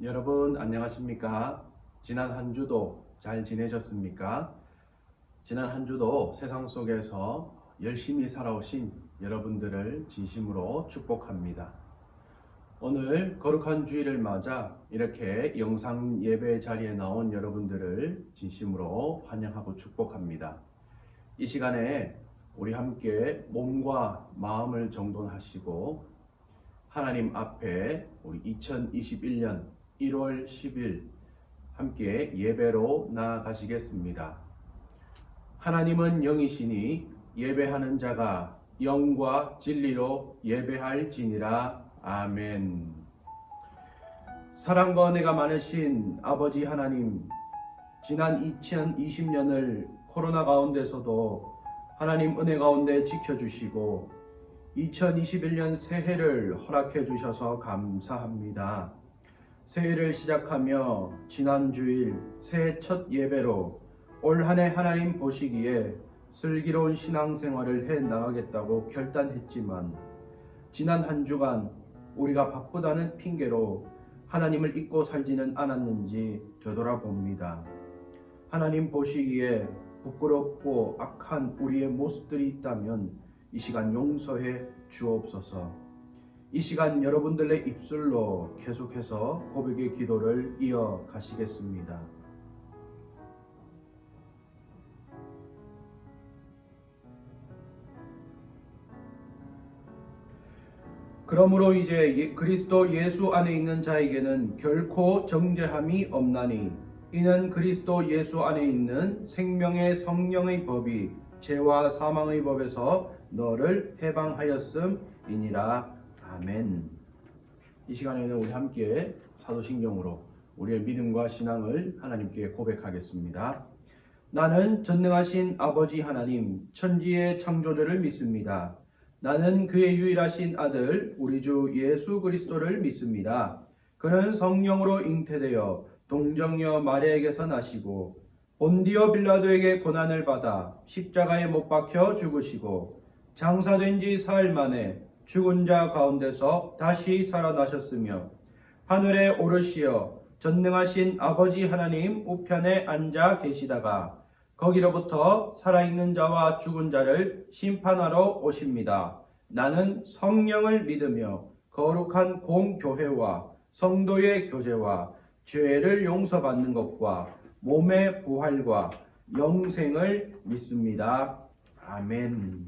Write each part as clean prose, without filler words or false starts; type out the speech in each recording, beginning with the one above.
여러분 안녕하십니까? 지난 한 주도 잘 지내셨습니까? 지난 한 주도 세상 속에서 열심히 살아오신 여러분들을 진심으로 축복합니다. 오늘 거룩한 주일을 맞아 이렇게 영상 예배 자리에 나온 여러분들을 진심으로 환영하고 축복합니다. 이 시간에 우리 함께 몸과 마음을 정돈하시고 하나님 앞에 우리 2021년 1월 10일 함께 예배로 나아가시겠습니다. 하나님은 영이시니 예배하는 자가 영과 진리로 예배할지니라. 아멘. 사랑과 은혜가 많으신 아버지 하나님, 지난 2020년을 코로나 가운데서도 하나님 은혜 가운데 지켜주시고 2021년 새해를 허락해 주셔서 감사합니다. 새해를 시작하며 지난 주일 새해 첫 예배로 올 한 해 하나님 보시기에 슬기로운 신앙생활을 해 나가겠다고 결단했지만 지난 한 주간 우리가 바쁘다는 핑계로 하나님을 잊고 살지는 않았는지 되돌아봅니다. 하나님 보시기에 부끄럽고 악한 우리의 모습들이 있다면 이 시간 용서해 주옵소서. 이 시간 여러분들의 입술로 계속해서 고백의 기도를 이어가시겠습니다. 그러므로 이제 그리스도 예수 안에 있는 자에게는 결코 정죄함이 없나니 이는 그리스도 예수 안에 있는 생명의 성령의 법이 죄와 사망의 법에서 너를 해방하였음이니라. 아멘. 이 시간에는 우리 함께 사도신경으로 우리의 믿음과 신앙을 하나님께 고백하겠습니다. 나는 전능하신 아버지 하나님, 천지의 창조주를 믿습니다. 나는 그의 유일하신 아들 우리 주 예수 그리스도를 믿습니다. 그는 성령으로 잉태되어 동정녀 마리아에게서 나시고 본디오 빌라도에게 고난을 받아 십자가에 못 박혀 죽으시고 장사된 지 사흘 만에 죽은 자 가운데서 다시 살아나셨으며 하늘에 오르시어 전능하신 아버지 하나님 우편에 앉아 계시다가 거기로부터 살아있는 자와 죽은 자를 심판하러 오십니다. 나는 성령을 믿으며 거룩한 공교회와 성도의 교제와 죄를 용서받는 것과 몸의 부활과 영생을 믿습니다. 아멘.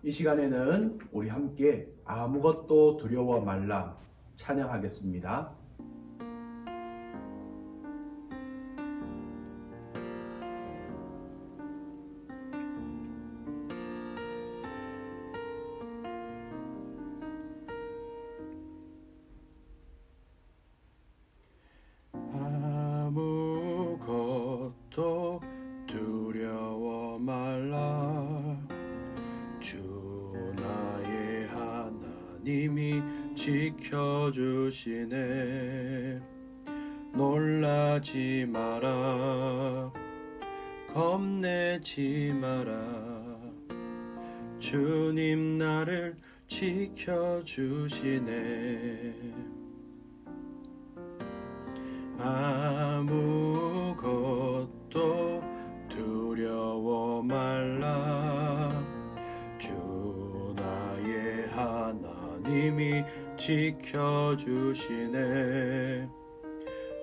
이 시간에는 우리 함께 아무것도 두려워 말라 찬양하겠습니다. 아무것도 두려워 말라. 주 나의 하나님이 지켜주시네. 놀라지 마라. 겁내지 마라. 주님 나를 지켜주시네. 아무것도 두려워 말라. 주 나의 하나님이 지켜주시네.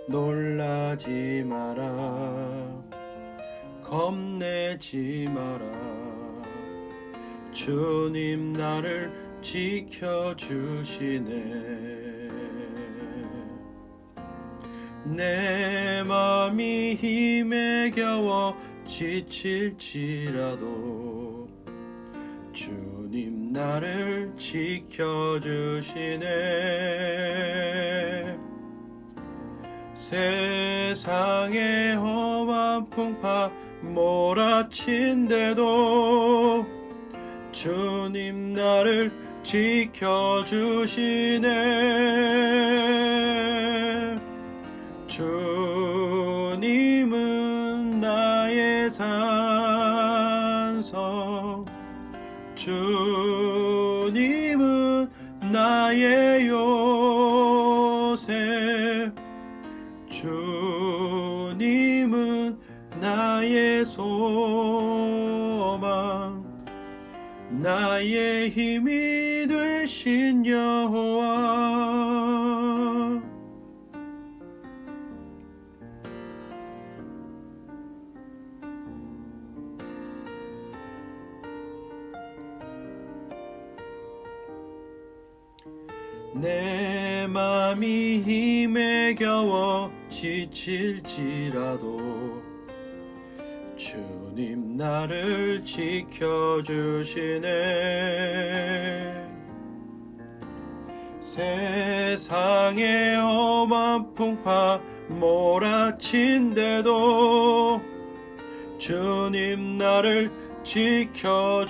놀라지 마라. 겁내지 마라. 주님 나를 지켜주시네. 내 맘이 힘에 겨워 지칠지라도 주님 나를 지켜주시네. 세상의 험한 풍파 몰아친데도 주님 나를 지켜주시네. 주님은 나의 산성, 주님은 나의 요새, 나의 소망 나의 힘이 되신 여호와 내 맘이 힘에 겨워 지칠지라도 주님 나를 지켜주시네 세상의 험한 풍파 몰아친데도 주님 나를 지켜주시네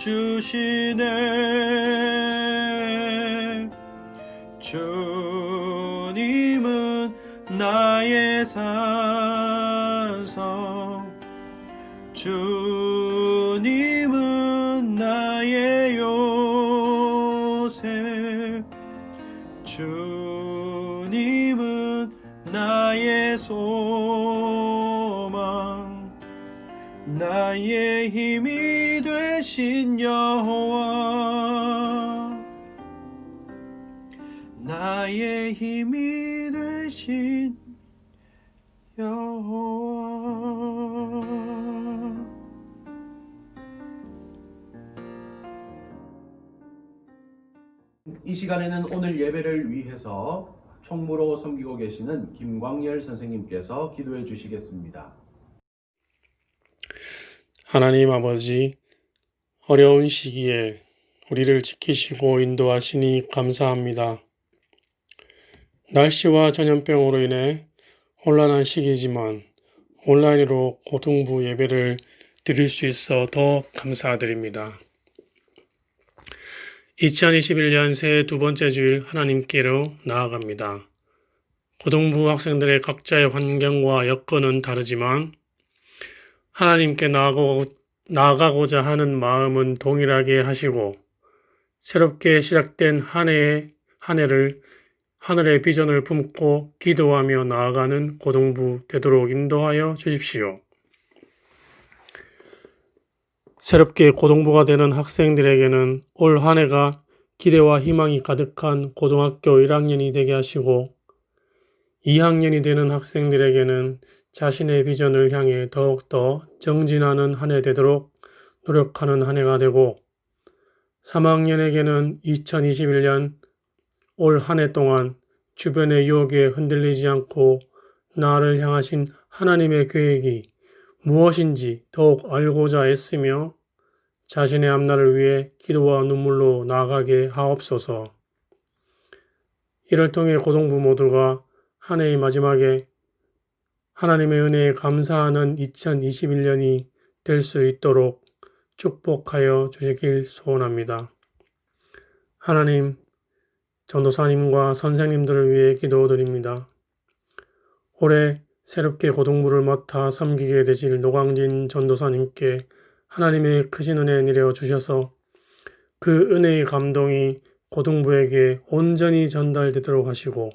주님은 나의 산성 주님은 나의 요새 주님은 나의 소망 나의 힘이 되신 여호와 나의 힘이 되신 여호와 이 시간에는 오늘 예배를 위해서 총무로 섬기고 계시는 김광열 선생님께서 기도해 주시겠습니다. 하나님 아버지, 어려운 시기에 우리를 지키시고 인도하시니 감사합니다. 날씨와 전염병으로 인해 혼란한 시기지만 온라인으로 고등부 예배를 드릴 수 있어 더 감사드립니다. 2021년 새해 두 번째 주일 하나님께로 나아갑니다. 고등부 학생들의 각자의 환경과 여건은 다르지만 하나님께 나아가고자 하는 마음은 동일하게 하시고 새롭게 시작된 한 해를 하늘의 비전을 품고 기도하며 나아가는 고등부 되도록 인도하여 주십시오. 새롭게 고등부가 되는 학생들에게는 올 한 해가 기대와 희망이 가득한 고등학교 1학년이 되게 하시고 2학년이 되는 학생들에게는 자신의 비전을 향해 더욱더 정진하는 한 해 되도록 노력하는 한 해가 되고 3학년에게는 2021년 올 한 해 동안 주변의 유혹에 흔들리지 않고 나를 향하신 하나님의 계획이 무엇인지 더욱 알고자 애쓰며 자신의 앞날을 위해 기도와 눈물로 나아가게 하옵소서. 이를 통해 고등부 모두가 한 해의 마지막에 하나님의 은혜에 감사하는 2021년이 될 수 있도록 축복하여 주시길 소원합니다. 하나님, 전도사님과 선생님들을 위해 기도드립니다. 올해 새롭게 고등부를 맡아 섬기게 되실 노광진 전도사님께 하나님의 크신 은혜 내려 주셔서 그 은혜의 감동이 고등부에게 온전히 전달되도록 하시고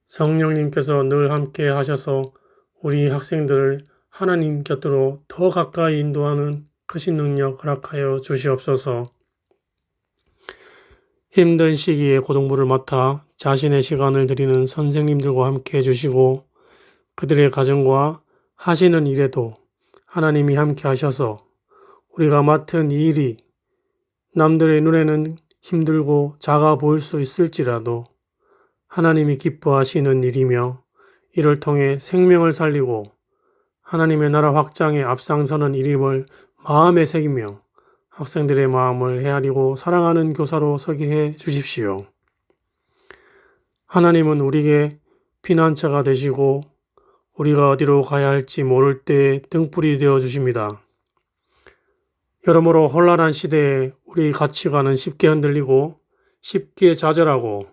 성령님께서 늘 함께 하셔서 우리 학생들을 하나님 곁으로 더 가까이 인도하는 크신 능력 허락하여 주시옵소서. 힘든 시기에 고등부를 맡아 자신의 시간을 드리는 선생님들과 함께 해주시고 그들의 가정과 하시는 일에도 하나님이 함께 하셔서 우리가 맡은 이 일이 남들의 눈에는 힘들고 작아 보일 수 있을지라도 하나님이 기뻐하시는 일이며 이를 통해 생명을 살리고 하나님의 나라 확장에 앞장서는 일임을 마음에 새기며 학생들의 마음을 헤아리고 사랑하는 교사로 서게 해 주십시오. 하나님은 우리에게 피난처가 되시고 우리가 어디로 가야 할지 모를 때에 등불이 되어 주십니다. 여러모로 혼란한 시대에 우리 가치관은 쉽게 흔들리고 쉽게 좌절하고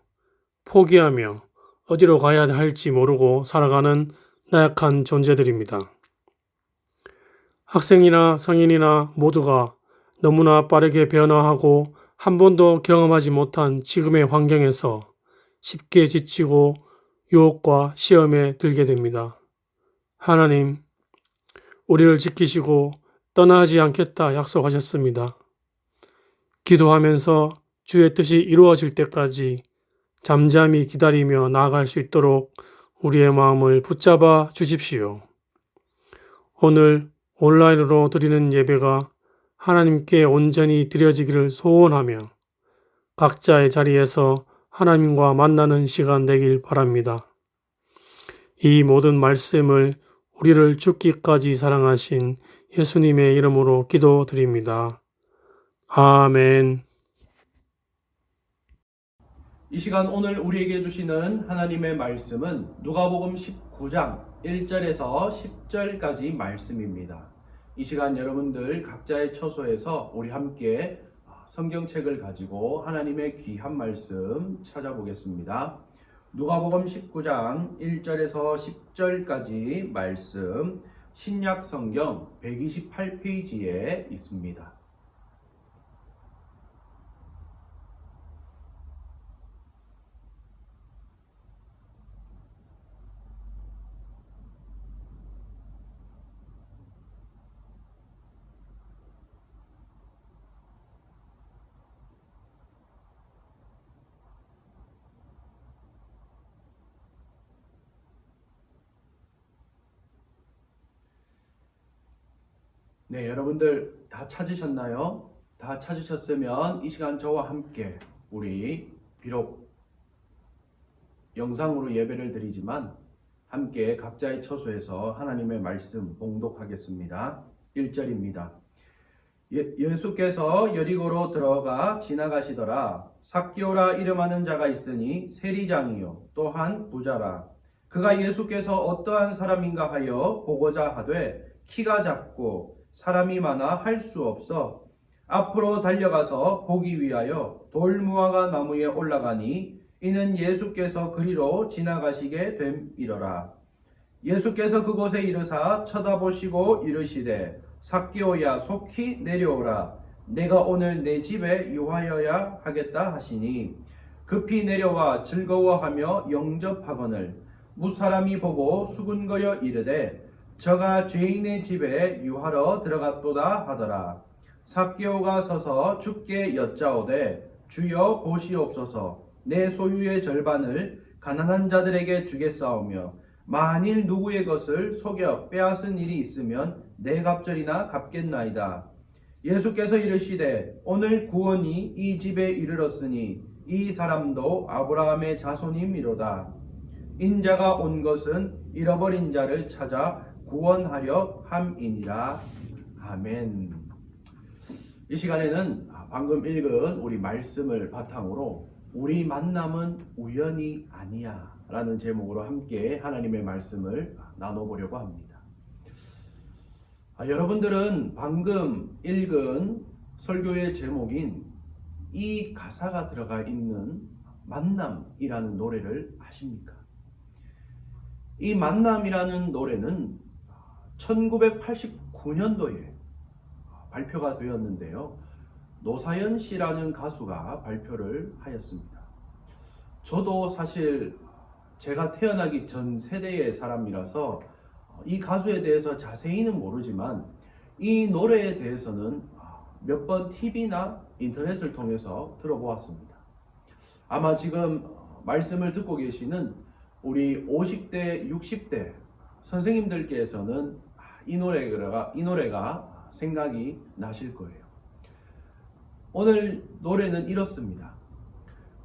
포기하며 어디로 가야 할지 모르고 살아가는 나약한 존재들입니다. 학생이나 성인이나 모두가 너무나 빠르게 변화하고 한 번도 경험하지 못한 지금의 환경에서 쉽게 지치고 유혹과 시험에 들게 됩니다. 하나님, 우리를 지키시고 떠나지 않겠다 약속하셨습니다. 기도하면서 주의 뜻이 이루어질 때까지 잠잠히 기다리며 나아갈 수 있도록 우리의 마음을 붙잡아 주십시오. 오늘 온라인으로 드리는 예배가 하나님께 온전히 드려지기를 소원하며 각자의 자리에서 하나님과 만나는 시간 되길 바랍니다. 이 모든 말씀을 우리를 죽기까지 사랑하신 예수님의 이름으로 기도드립니다. 아멘. 이 시간 오늘 우리에게 주시는 하나님의 말씀은 누가복음 19장 1절에서 10절까지 말씀입니다. 이 시간 여러분들 각자의 처소에서 우리 함께 성경책을 가지고 하나님의 귀한 말씀 찾아보겠습니다. 누가복음 19장 1절에서 10절까지 말씀 신약 성경 128페이지에 있습니다. 네, 여러분들 다 찾으셨나요? 다 찾으셨으면 이 시간 저와 함께 우리 비록 영상으로 예배를 드리지만 함께 각자의 처소에서 하나님의 말씀 봉독하겠습니다. 1절입니다. 예수께서 여리고로 들어가 지나가시더라. 삭개오라 이름하는 자가 있으니 세리장이요 또한 부자라. 그가 예수께서 어떠한 사람인가 하여 보고자 하되 키가 작고 사람이 많아 할 수 없어 앞으로 달려가서 보기 위하여 돌무화과 나무에 올라가니 이는 예수께서 그리로 지나가시게 됨이러라. 예수께서 그곳에 이르사 쳐다보시고 이르시되 삭개오야 속히 내려오라. 내가 오늘 내 집에 유하여야 하겠다 하시니 급히 내려와 즐거워하며 영접하거늘 무사람이 보고 수군거려 이르되 저가 죄인의 집에 유하러 들어갔도다 하더라. 삭개오가 서서 주께 여짜오되 주여 보시옵소서. 내 소유의 절반을 가난한 자들에게 주겠사오며 만일 누구의 것을 속여 빼앗은 일이 있으면 내 갑절이나 갚겠나이다. 예수께서 이르시되 오늘 구원이 이 집에 이르렀으니 이 사람도 아브라함의 자손이미로다. 인자가 온 것은 잃어버린 자를 찾아 구원하려 함이니라. 아멘. 이 시간에는 방금 읽은 우리 말씀을 바탕으로 우리 만남은 우연이 아니야 라는 제목으로 함께 하나님의 말씀을 나눠보려고 합니다. 여러분들은 방금 읽은 설교의 제목인 이 가사가 들어가 있는 만남이라는 노래를 아십니까? 이 만남이라는 노래는 1989년도에 발표가 되었는데요. 노사연 씨라는 가수가 발표를 하였습니다. 저도 사실 제가 태어나기 전 세대의 사람이라서 이 가수에 대해서 자세히는 모르지만 이 노래에 대해서는 몇 번 TV나 인터넷을 통해서 들어보았습니다. 아마 지금 말씀을 듣고 계시는 우리 50대, 60대 선생님들께서는 이 노래가 생각이 나실 거예요. 오늘 노래는 이렇습니다.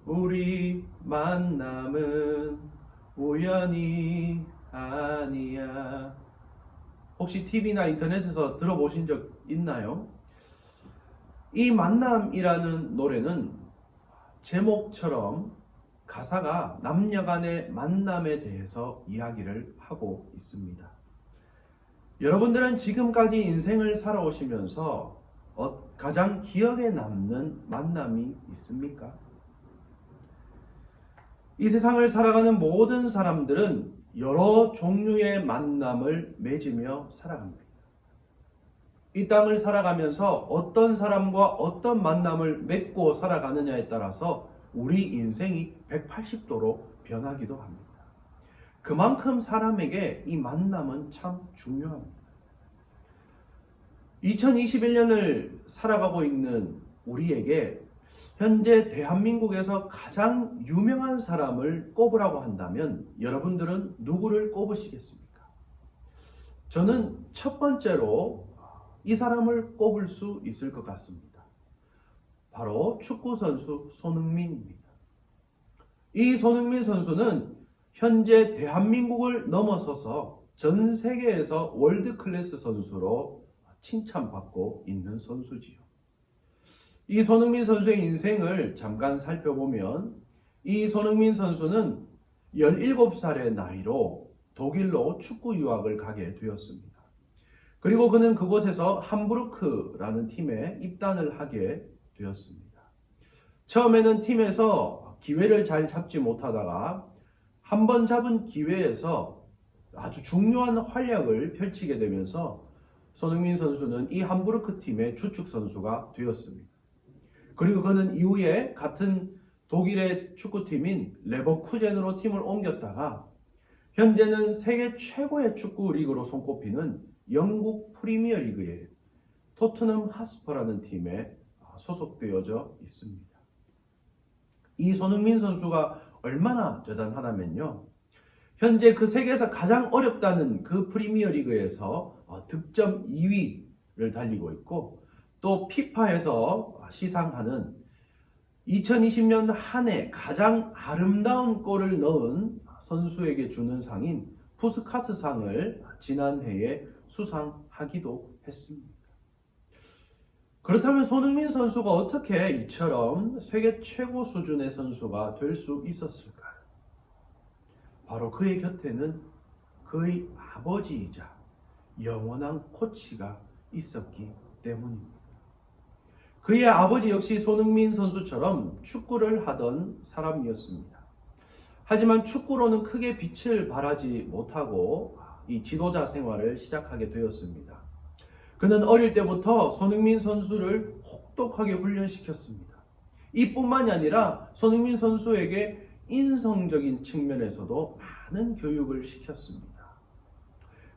우리 만남은 우연이 아니야. 혹시 TV나 인터넷에서 들어보신 적 있나요? 이 만남이라는 노래는 제목처럼 가사가 남녀 간의 만남에 대해서 이야기를 하고 있습니다. 여러분들은 지금까지 인생을 살아오시면서 가장 기억에 남는 만남이 있습니까? 이 세상을 살아가는 모든 사람들은 여러 종류의 만남을 맺으며 살아갑니다. 이 땅을 살아가면서 어떤 사람과 어떤 만남을 맺고 살아가느냐에 따라서 우리 인생이 180도로 변하기도 합니다. 그만큼 사람에게 이 만남은 참 중요합니다. 2021년을 살아가고 있는 우리에게 현재 대한민국에서 가장 유명한 사람을 꼽으라고 한다면 여러분들은 누구를 꼽으시겠습니까? 저는 첫 번째로 이 사람을 꼽을 수 있을 것 같습니다. 바로 축구선수 손흥민입니다. 이 손흥민 선수는 현재 대한민국을 넘어서서 전 세계에서 월드 클래스 선수로 칭찬받고 있는 선수지요. 이 손흥민 선수의 인생을 잠깐 살펴보면 이 손흥민 선수는 17살의 나이로 독일로 축구 유학을 가게 되었습니다. 그리고 그는 그곳에서 함부르크라는 팀에 입단을 하게 되었습니다. 처음에는 팀에서 기회를 잘 잡지 못하다가 한 번 잡은 기회에서 아주 중요한 활약을 펼치게 되면서 손흥민 선수는 이 함부르크 팀의 주축 선수가 되었습니다. 그리고 그는 이후에 같은 독일의 축구팀인 레버쿠젠으로 팀을 옮겼다가 현재는 세계 최고의 축구 리그로 손꼽히는 영국 프리미어 리그의 토트넘 핫스퍼라는 팀에 소속되어져 있습니다. 이 손흥민 선수가 얼마나 대단하다면요. 현재 그 세계에서 가장 어렵다는 그 프리미어 리그에서 득점 2위를 달리고 있고 또 피파에서 시상하는 2020년 한 해 가장 아름다운 골을 넣은 선수에게 주는 상인 푸스카스상을 지난해에 수상하기도 했습니다. 그렇다면 손흥민 선수가 어떻게 이처럼 세계 최고 수준의 선수가 될 수 있었을까요? 바로 그의 곁에는 그의 아버지이자 영원한 코치가 있었기 때문입니다. 그의 아버지 역시 손흥민 선수처럼 축구를 하던 사람이었습니다. 하지만 축구로는 크게 빛을 발하지 못하고 이 지도자 생활을 시작하게 되었습니다. 그는 어릴 때부터 손흥민 선수를 혹독하게 훈련시켰습니다. 이뿐만이 아니라 손흥민 선수에게 인성적인 측면에서도 많은 교육을 시켰습니다.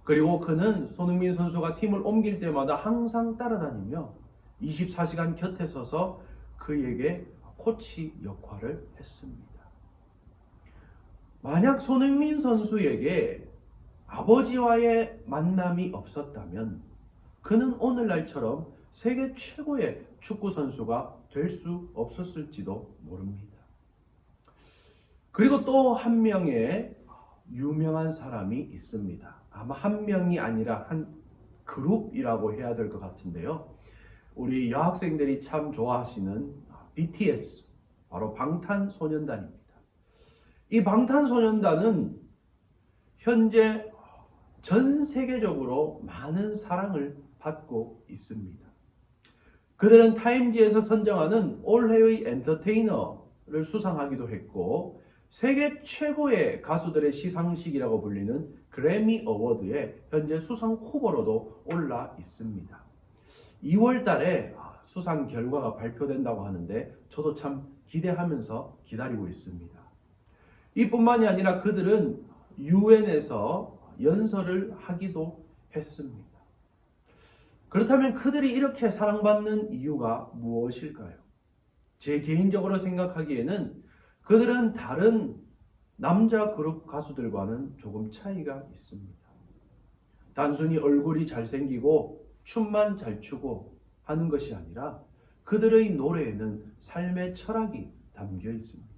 그리고 그는 손흥민 선수가 팀을 옮길 때마다 항상 따라다니며 24시간 곁에 서서 그에게 코치 역할을 했습니다. 만약 손흥민 선수에게 아버지와의 만남이 없었다면 그는 오늘날처럼 세계 최고의 축구 선수가 될 수 없었을지도 모릅니다. 그리고 또 한 명의 유명한 사람이 있습니다. 아마 한 명이 아니라 한 그룹이라고 해야 될 것 같은데요. 우리 여학생들이 참 좋아하시는 BTS, 바로 방탄소년단입니다. 이 방탄소년단은 현재 전 세계적으로 많은 사랑을 받고 있습니다. 그들은 타임지에서 선정하는 올해의 엔터테이너를 수상하기도 했고 세계 최고의 가수들의 시상식이라고 불리는 그래미 어워드에 현재 수상 후보로도 올라 있습니다. 2월 달에 수상 결과가 발표된다고 하는데 저도 참 기대하면서 기다리고 있습니다. 이뿐만이 아니라 그들은 UN에서 연설을 하기도 했습니다. 그렇다면 그들이 이렇게 사랑받는 이유가 무엇일까요? 제 개인적으로 생각하기에는 그들은 다른 남자 그룹 가수들과는 조금 차이가 있습니다. 단순히 얼굴이 잘생기고 춤만 잘 추고 하는 것이 아니라 그들의 노래에는 삶의 철학이 담겨 있습니다.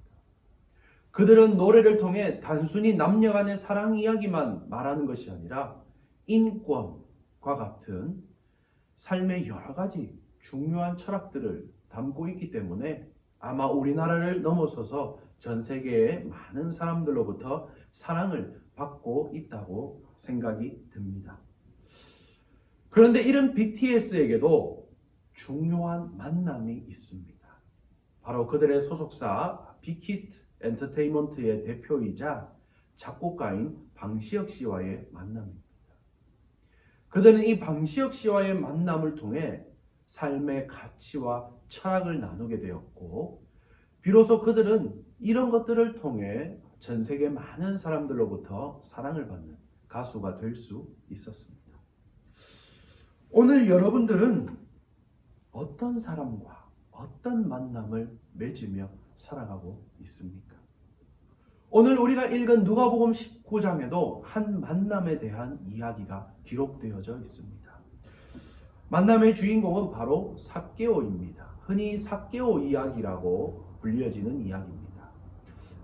그들은 노래를 통해 단순히 남녀 간의 사랑 이야기만 말하는 것이 아니라 인권과 같은 삶의 여러 가지 중요한 철학들을 담고 있기 때문에 아마 우리나라를 넘어서서 전 세계의 많은 사람들로부터 사랑을 받고 있다고 생각이 듭니다. 그런데 이런 BTS에게도 중요한 만남이 있습니다. 바로 그들의 소속사 빅히트 엔터테인먼트의 대표이자 작곡가인 방시혁 씨와의 만남입니다. 그들은 이 방시혁 씨와의 만남을 통해 삶의 가치와 철학을 나누게 되었고 비로소 그들은 이런 것들을 통해 전 세계 많은 사람들로부터 사랑을 받는 가수가 될 수 있었습니다. 오늘 여러분들은 어떤 사람과 어떤 만남을 맺으며 살아가고 있습니까? 오늘 우리가 읽은 누가복음 19장에도 한 만남에 대한 이야기가 기록되어져 있습니다. 만남의 주인공은 바로 삭개오입니다. 흔히 삭개오 이야기라고 불려지는 이야기입니다.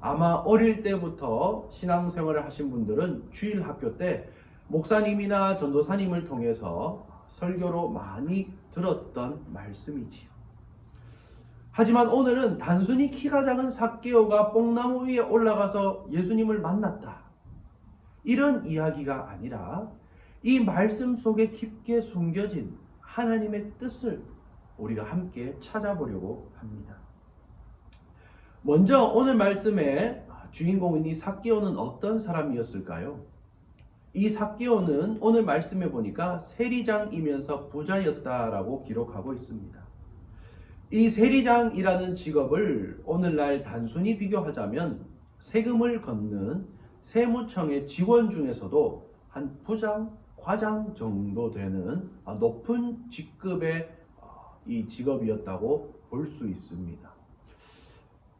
아마 어릴 때부터 신앙생활을 하신 분들은 주일 학교 때 목사님이나 전도사님을 통해서 설교로 많이 들었던 말씀이지요. 하지만 오늘은 단순히 키가 작은 삭개오가 뽕나무 위에 올라가서 예수님을 만났다, 이런 이야기가 아니라 이 말씀 속에 깊게 숨겨진 하나님의 뜻을 우리가 함께 찾아보려고 합니다. 먼저 오늘 말씀의 주인공인 이 삭개오는 어떤 사람이었을까요? 이 삭개오는 오늘 말씀에 보니까 세리장이면서 부자였다라고 기록하고 있습니다. 이 세리장이라는 직업을 오늘날 단순히 비교하자면 세금을 걷는 세무청의 직원 중에서도 한 부장, 과장 정도 되는 높은 직급의 이 직업이었다고 볼 수 있습니다.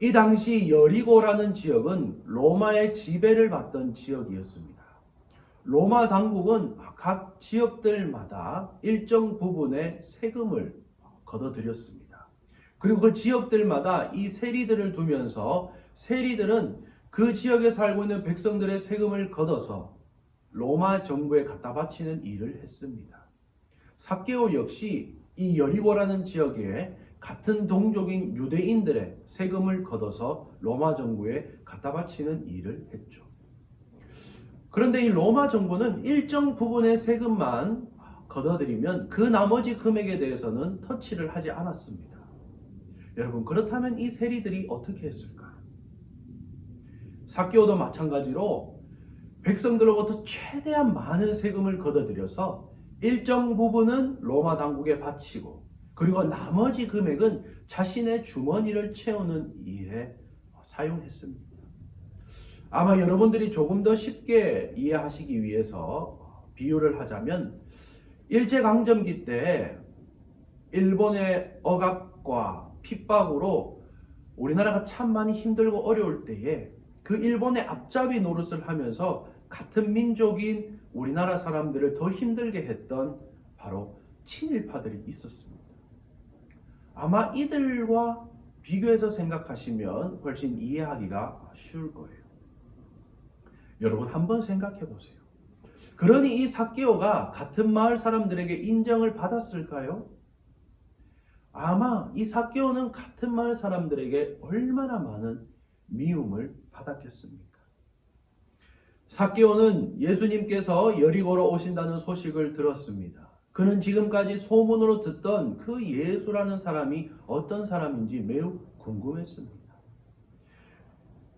이 당시 여리고라는 지역은 로마의 지배를 받던 지역이었습니다. 로마 당국은 각 지역들마다 일정 부분의 세금을 걷어들였습니다. 그리고 그 지역들마다 이 세리들을 두면서 세리들은 그 지역에 살고 있는 백성들의 세금을 걷어서 로마 정부에 갖다 바치는 일을 했습니다. 삭개오 역시 이 여리고라는 지역에 같은 동족인 유대인들의 세금을 걷어서 로마 정부에 갖다 바치는 일을 했죠. 그런데 이 로마 정부는 일정 부분의 세금만 걷어들이면 그 나머지 금액에 대해서는 터치를 하지 않았습니다. 여러분, 그렇다면 이 세리들이 어떻게 했을까요? 삭개오도 마찬가지로 백성들로부터 최대한 많은 세금을 걷어들여서 일정 부분은 로마 당국에 바치고, 그리고 나머지 금액은 자신의 주머니를 채우는 일에 사용했습니다. 아마 여러분들이 조금 더 쉽게 이해하시기 위해서 비유를 하자면, 일제강점기 때 일본의 억압과 핍박으로 우리나라가 참 많이 힘들고 어려울 때에 그 일본의 앞잡이 노릇을 하면서 같은 민족인 우리나라 사람들을 더 힘들게 했던 바로 친일파들이 있었습니다. 아마 이들과 비교해서 생각하시면 훨씬 이해하기가 쉬울 거예요. 여러분, 한번 생각해 보세요. 그러니 이 삭개오가 같은 마을 사람들에게 인정을 받았을까요? 아마 이 삭개오는 같은 마을 사람들에게 얼마나 많은 미움을 받았겠습니까? 삭개오는 예수님께서 여리고로 오신다는 소식을 들었습니다. 그는 지금까지 소문으로 듣던 그 예수라는 사람이 어떤 사람인지 매우 궁금했습니다.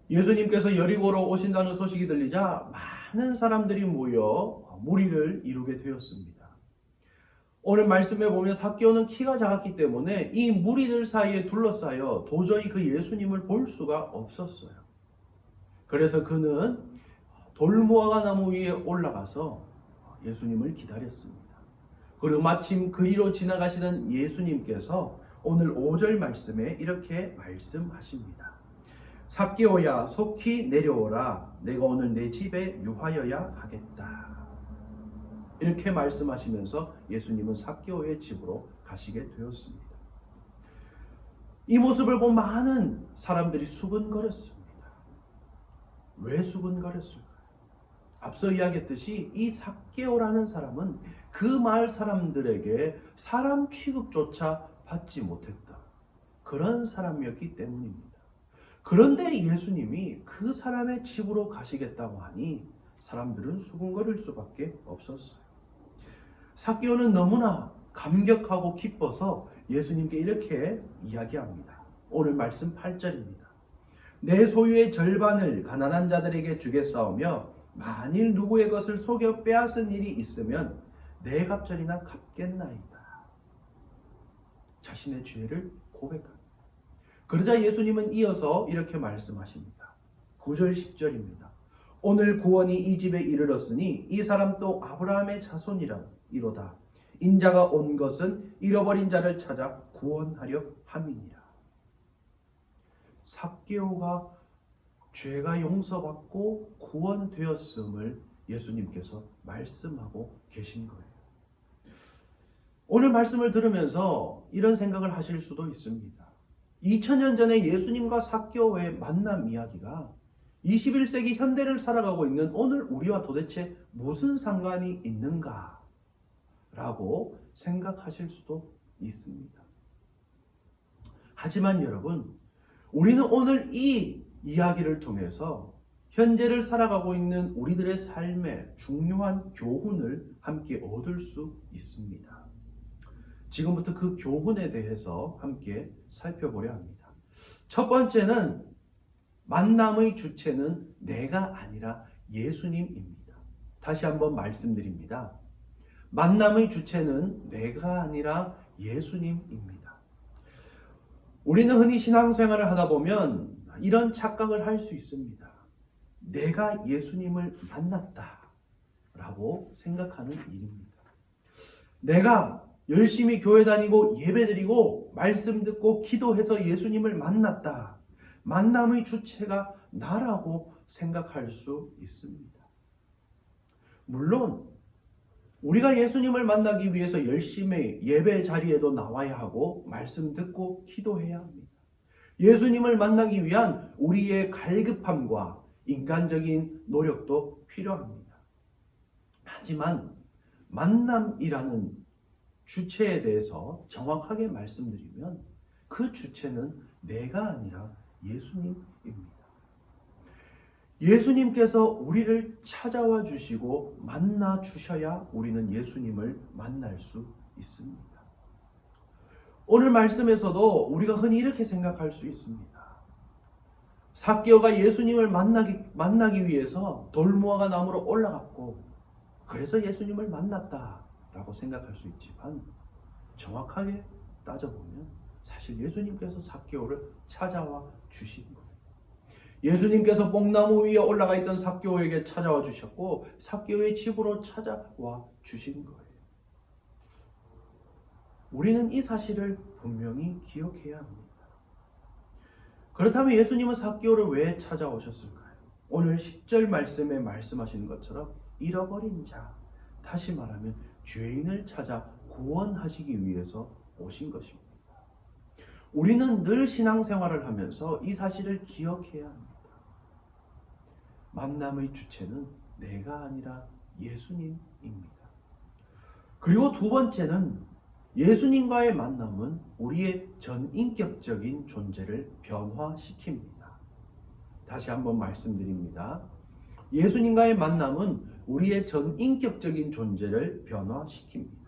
예수님께서 여리고로 오신다는 소식이 들리자 많은 사람들이 모여 무리를 이루게 되었습니다. 오늘 말씀에 보면 삭개오는 키가 작았기 때문에 이 무리들 사이에 둘러싸여 도저히 그 예수님을 볼 수가 없었어요. 그래서 그는 돌무화과 나무 위에 올라가서 예수님을 기다렸습니다. 그리고 마침 그리로 지나가시던 예수님께서 오늘 5절 말씀에 이렇게 말씀하십니다. 삭개오야, 속히 내려오라. 내가 오늘 내 집에 유하여야 하겠다. 이렇게 말씀하시면서 예수님은 삭개오의 집으로 가시게 되었습니다. 이 모습을 본 많은 사람들이 수근거렸습니다. 왜 수근거렸을까요? 앞서 이야기했듯이 이 삭개오라는 사람은 그 마을 사람들에게 사람 취급조차 받지 못했다, 그런 사람이었기 때문입니다. 그런데 예수님이 그 사람의 집으로 가시겠다고 하니 사람들은 수군거릴 수밖에 없었어요. 삭개오는 너무나 감격하고 기뻐서 예수님께 이렇게 이야기합니다. 오늘 말씀 8절입니다. 내 소유의 절반을 가난한 자들에게 주겠사오며 만일 누구의 것을 속여 빼앗은 일이 있으면 내 갑절이나 갚겠나이다. 자신의 죄를 고백합니다. 그러자 예수님은 이어서 이렇게 말씀하십니다. 9절 10절입니다. 오늘 구원이 이 집에 이르렀으니 이 사람 또 아브라함의 자손이라 이로다. 인자가 온 것은 잃어버린 자를 찾아 구원하려 함이니라. 삭개오가 죄가 용서받고 구원되었음을 예수님께서 말씀하고 계신 거예요. 오늘 말씀을 들으면서 이런 생각을 하실 수도 있습니다. 2000년 전에 예수님과 삭개오의 만남 이야기가 21세기 현대를 살아가고 있는 오늘 우리와 도대체 무슨 상관이 있는가? 라고 생각하실 수도 있습니다. 하지만 여러분, 우리는 오늘 이 이야기를 통해서 현재를 살아가고 있는 우리들의 삶에 중요한 교훈을 함께 얻을 수 있습니다. 지금부터 그 교훈에 대해서 함께 살펴보려 합니다. 첫 번째는 만남의 주체는 내가 아니라 예수님입니다. 다시 한번 말씀드립니다. 만남의 주체는 내가 아니라 예수님입니다. 우리는 흔히 신앙생활을 하다 보면 이런 착각을 할 수 있습니다. 내가 예수님을 만났다 라고 생각하는 일입니다. 내가 열심히 교회 다니고 예배드리고 말씀 듣고 기도해서 예수님을 만났다. 만남의 주체가 나라고 생각할 수 있습니다. 물론 우리가 예수님을 만나기 위해서 열심히 예배 자리에도 나와야 하고 말씀 듣고 기도해야 합니다. 예수님을 만나기 위한 우리의 갈급함과 인간적인 노력도 필요합니다. 하지만 만남이라는 주체에 대해서 정확하게 말씀드리면 그 주체는 내가 아니라 예수님입니다. 예수님께서 우리를 찾아와 주시고 만나 주셔야 우리는 예수님을 만날 수 있습니다. 오늘 말씀에서도 우리가 흔히 이렇게 생각할 수 있습니다. 삭개오가 예수님을 만나기 위해서 돌무화과 나무로 올라갔고 그래서 예수님을 만났다라고 생각할 수 있지만 정확하게 따져보면 사실 예수님께서 삭개오를 찾아와 주신 거예요. 예수님께서 뽕나무 위에 올라가 있던 삭개오에게 찾아와 주셨고 삭개오의 집으로 찾아와 주신 거예요. 우리는 이 사실을 분명히 기억해야 합니다. 그렇다면 예수님은 삭개오를 왜 찾아오셨을까요? 오늘 10절 말씀에 말씀하시는 것처럼 잃어버린 자, 다시 말하면 죄인을 찾아 구원하시기 위해서 오신 것입니다. 우리는 늘 신앙생활을 하면서 이 사실을 기억해야 합니다. 만남의 주체는 내가 아니라 예수님입니다. 그리고 두 번째는 예수님과의 만남은 우리의 전인격적인 존재를 변화시킵니다. 다시 한번 말씀드립니다. 예수님과의 만남은 우리의 전인격적인 존재를 변화시킵니다.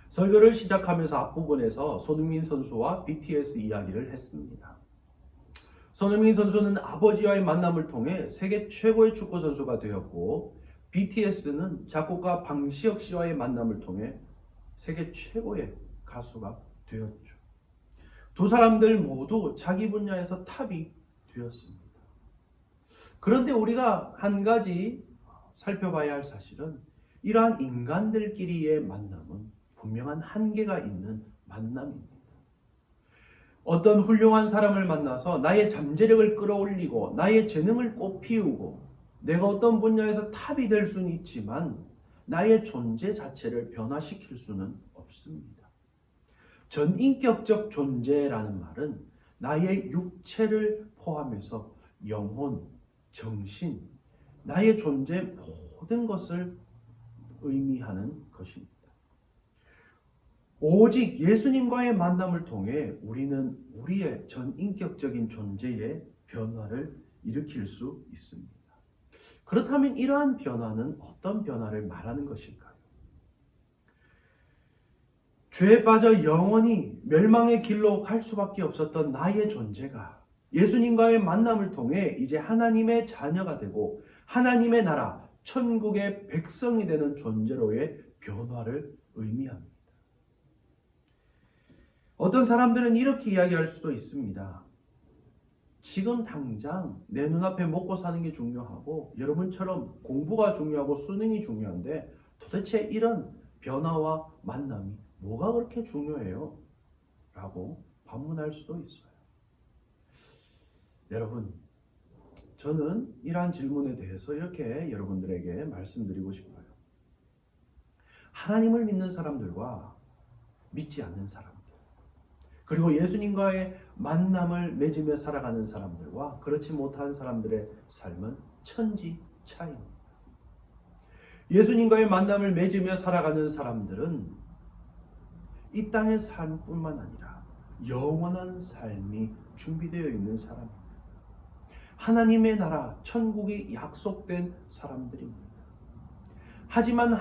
설교를 시작하면서 앞부분에서 손흥민 선수와 BTS 이야기를 했습니다. 손흥민 선수는 아버지와의 만남을 통해 세계 최고의 축구 선수가 되었고 BTS는 작곡가 방시혁 씨와의 만남을 통해 세계 최고의 가수가 되었죠. 두 사람들 모두 자기 분야에서 탑이 되었습니다. 그런데 우리가 한 가지 살펴봐야 할 사실은 이러한 인간들끼리의 만남은 분명한 한계가 있는 만남입니다. 어떤 훌륭한 사람을 만나서 나의 잠재력을 끌어올리고 나의 재능을 꽃피우고 내가 어떤 분야에서 탑이 될 수는 있지만 나의 존재 자체를 변화시킬 수는 없습니다. 전인격적 존재라는 말은 나의 육체를 포함해서 영혼, 정신, 나의 존재 모든 것을 의미하는 것입니다. 오직 예수님과의 만남을 통해 우리는 우리의 전인격적인 존재의 변화를 일으킬 수 있습니다. 그렇다면 이러한 변화는 어떤 변화를 말하는 것일까요? 죄에 빠져 영원히 멸망의 길로 갈 수밖에 없었던 나의 존재가 예수님과의 만남을 통해 이제 하나님의 자녀가 되고 하나님의 나라, 천국의 백성이 되는 존재로의 변화를 의미합니다. 어떤 사람들은 이렇게 이야기할 수도 있습니다. 지금 당장 내 눈앞에 먹고 사는 게 중요하고 여러분처럼 공부가 중요하고 수능이 중요한데 도대체 이런 변화와 만남이 뭐가 그렇게 중요해요? 라고 반문할 수도 있어요. 여러분, 저는 이러한 질문에 대해서 이렇게 여러분들에게 말씀드리고 싶어요. 하나님을 믿는 사람들과 믿지 않는 사람들, 그리고 예수님과의 만남을 맺으며 살아가는 사람들과 그렇지 못한 사람들의 삶은 천지 차이입니다. 예수님과의 만남을 맺으며 살아가는 사람들은 이 땅의 삶뿐만 아니라 영원한 삶이 준비되어 있는 사람입니다. 하나님의 나라, 천국이 약속된 사람들입니다. 하지만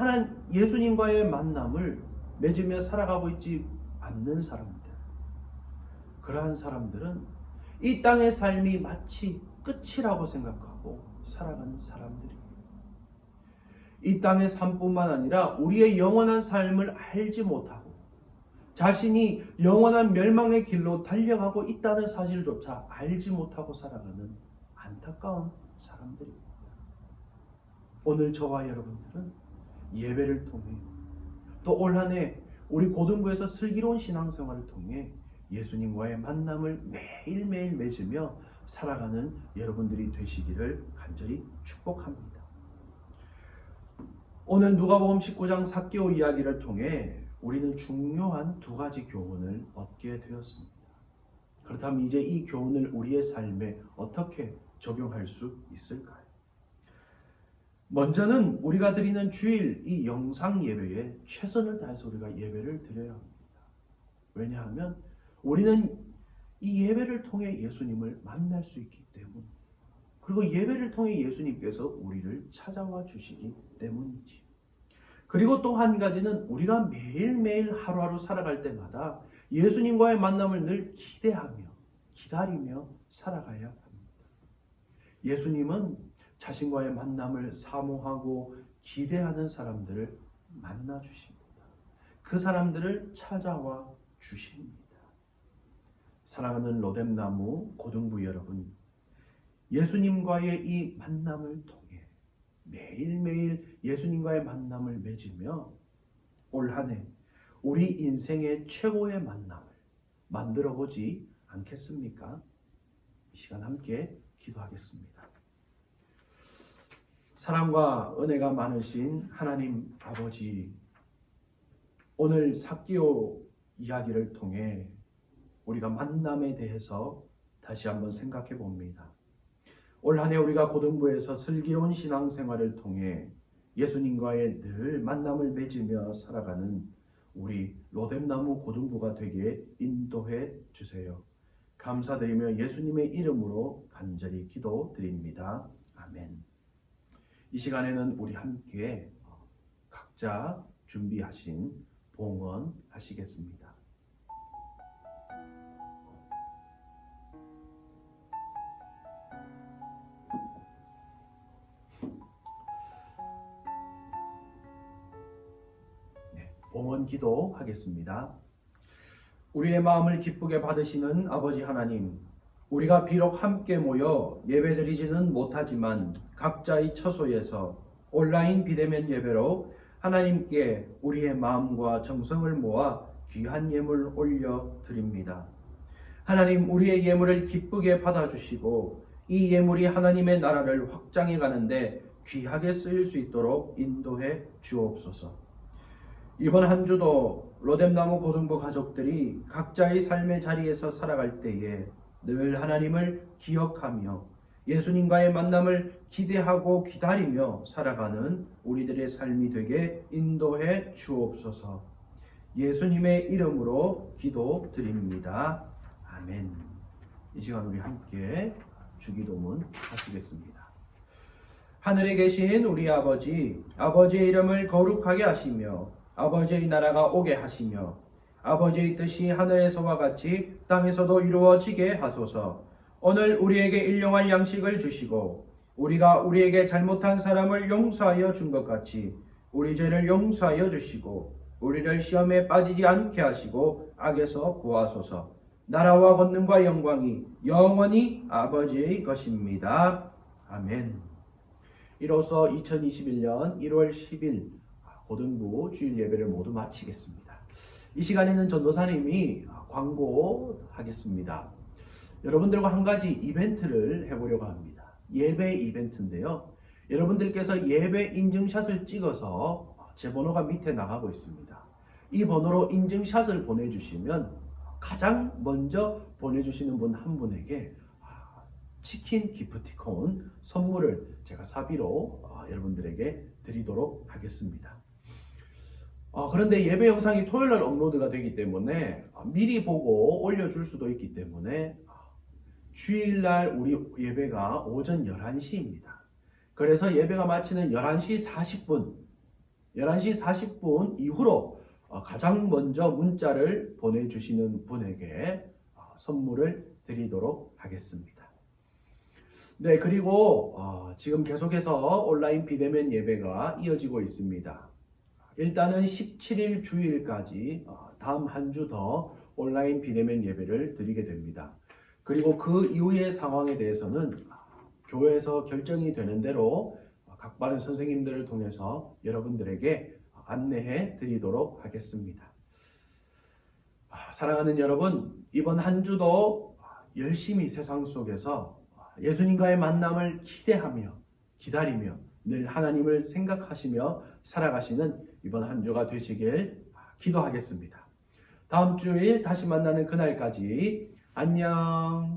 예수님과의 만남을 맺으며 살아가고 있지 않는 사람들, 그러한 사람들은 이 땅의 삶이 마치 끝이라고 생각하고 살아가는 사람들입니다. 이 땅의 삶뿐만 아니라 우리의 영원한 삶을 알지 못하고 자신이 영원한 멸망의 길로 달려가고 있다는 사실조차 알지 못하고 살아가는 안타까운 사람들입니다. 오늘 저와 여러분들은 예배를 통해 또 올 한 해 우리 고등부에서 슬기로운 신앙생활을 통해 예수님과의 만남을 매일매일 맺으며 살아가는 여러분들이 되시기를 간절히 축복합니다. 오늘 누가복음 19장 삭개오 이야기를 통해 우리는 중요한 두 가지 교훈을 얻게 되었습니다. 그렇다면 이제 이 교훈을 우리의 삶에 어떻게 적용할 수 있을까요? 먼저는 우리가 드리는 주일 이 영상 예배에 최선을 다해서 우리가 예배를 드려야 합니다. 왜냐하면 우리는 이 예배를 통해 예수님을 만날 수 있기 때문입니다. 그리고 예배를 통해 예수님께서 우리를 찾아와 주시기 때문이지. 그리고 또 한 가지는 우리가 매일매일 하루하루 살아갈 때마다 예수님과의 만남을 늘 기대하며 기다리며 살아가야 합니다. 예수님은 자신과의 만남을 사모하고 기대하는 사람들을 만나 주십니다. 그 사람들을 찾아와 주십니다. 사랑하는 로뎀나무 고등부 여러분, 예수님과의 이 만남을 통해 매일매일 예수님과의 만남을 맺으며 올 한 해 우리 인생의 최고의 만남을 만들어 보지 않겠습니까? 이 시간 함께 기도하겠습니다. 사랑과 은혜가 많으신 하나님 아버지, 오늘 삭개오 이야기를 통해 우리가 만남에 대해서 다시 한번 생각해 봅니다. 올 한 해 우리가 고등부에서 슬기로운 신앙생활을 통해 예수님과의 늘 만남을 맺으며 살아가는 우리 로뎀나무 고등부가 되게 인도해 주세요. 감사드리며 예수님의 이름으로 간절히 기도드립니다. 아멘. 이 시간에는 우리 함께 각자 준비하신 봉헌 하시겠습니다. 봉헌 기도하겠습니다. 우리의 마음을 기쁘게 받으시는 아버지 하나님, 우리가 비록 함께 모여 예배드리지는 못하지만 각자의 처소에서 온라인 비대면 예배로 하나님께 우리의 마음과 정성을 모아 귀한 예물 올려드립니다. 하나님, 우리의 예물을 기쁘게 받아주시고 이 예물이 하나님의 나라를 확장해 가는데 귀하게 쓰일 수 있도록 인도해 주옵소서. 이번 한 주도 로뎀나무 고등부 가족들이 각자의 삶의 자리에서 살아갈 때에 늘 하나님을 기억하며 예수님과의 만남을 기대하고 기다리며 살아가는 우리들의 삶이 되게 인도해 주옵소서. 예수님의 이름으로 기도드립니다. 아멘. 이 시간 우리 함께 주기도문 하시겠습니다. 하늘에 계신 우리 아버지, 아버지의 이름을 거룩하게 하시며 아버지의 나라가 오게 하시며 아버지의 뜻이 하늘에서와 같이 땅에서도 이루어지게 하소서. 오늘 우리에게 일용할 양식을 주시고 우리가 우리에게 잘못한 사람을 용서하여 준 것 같이 우리 죄를 용서하여 주시고 우리를 시험에 빠지지 않게 하시고 악에서 구하소서. 나라와 권능과 영광이 영원히 아버지의 것입니다. 아멘. 이로써 2021년 1월 10일 고등부 주일 예배를 모두 마치겠습니다. 이 시간에는 전도사님이 광고하겠습니다. 여러분들과 한 가지 이벤트를 해보려고 합니다. 예배 이벤트인데요. 여러분들께서 예배 인증샷을 찍어서 제 번호가 밑에 나가고 있습니다. 이 번호로 인증샷을 보내주시면 가장 먼저 보내주시는 분 한 분에게 치킨 기프티콘 선물을 제가 사비로 여러분들에게 드리도록 하겠습니다. 그런데 예배 영상이 토요일날 업로드가 되기 때문에 미리 보고 올려줄 수도 있기 때문에 주일날 우리 예배가 오전 11시입니다. 그래서 예배가 마치는 11시 40분 이후로 가장 먼저 문자를 보내주시는 분에게 선물을 드리도록 하겠습니다. 네, 그리고 지금 계속해서 온라인 비대면 예배가 이어지고 있습니다. 일단은 17일 주일까지 다음 한 주 더 온라인 비대면 예배를 드리게 됩니다. 그리고 그 이후의 상황에 대해서는 교회에서 결정이 되는 대로 각반 선생님들을 통해서 여러분들에게 안내해 드리도록 하겠습니다. 사랑하는 여러분, 이번 한 주도 열심히 세상 속에서 예수님과의 만남을 기대하며 기다리며 늘 하나님을 생각하시며 살아가시는 이번 한 주가 되시길 기도하겠습니다. 다음 주일 다시 만나는 그날까지 안녕.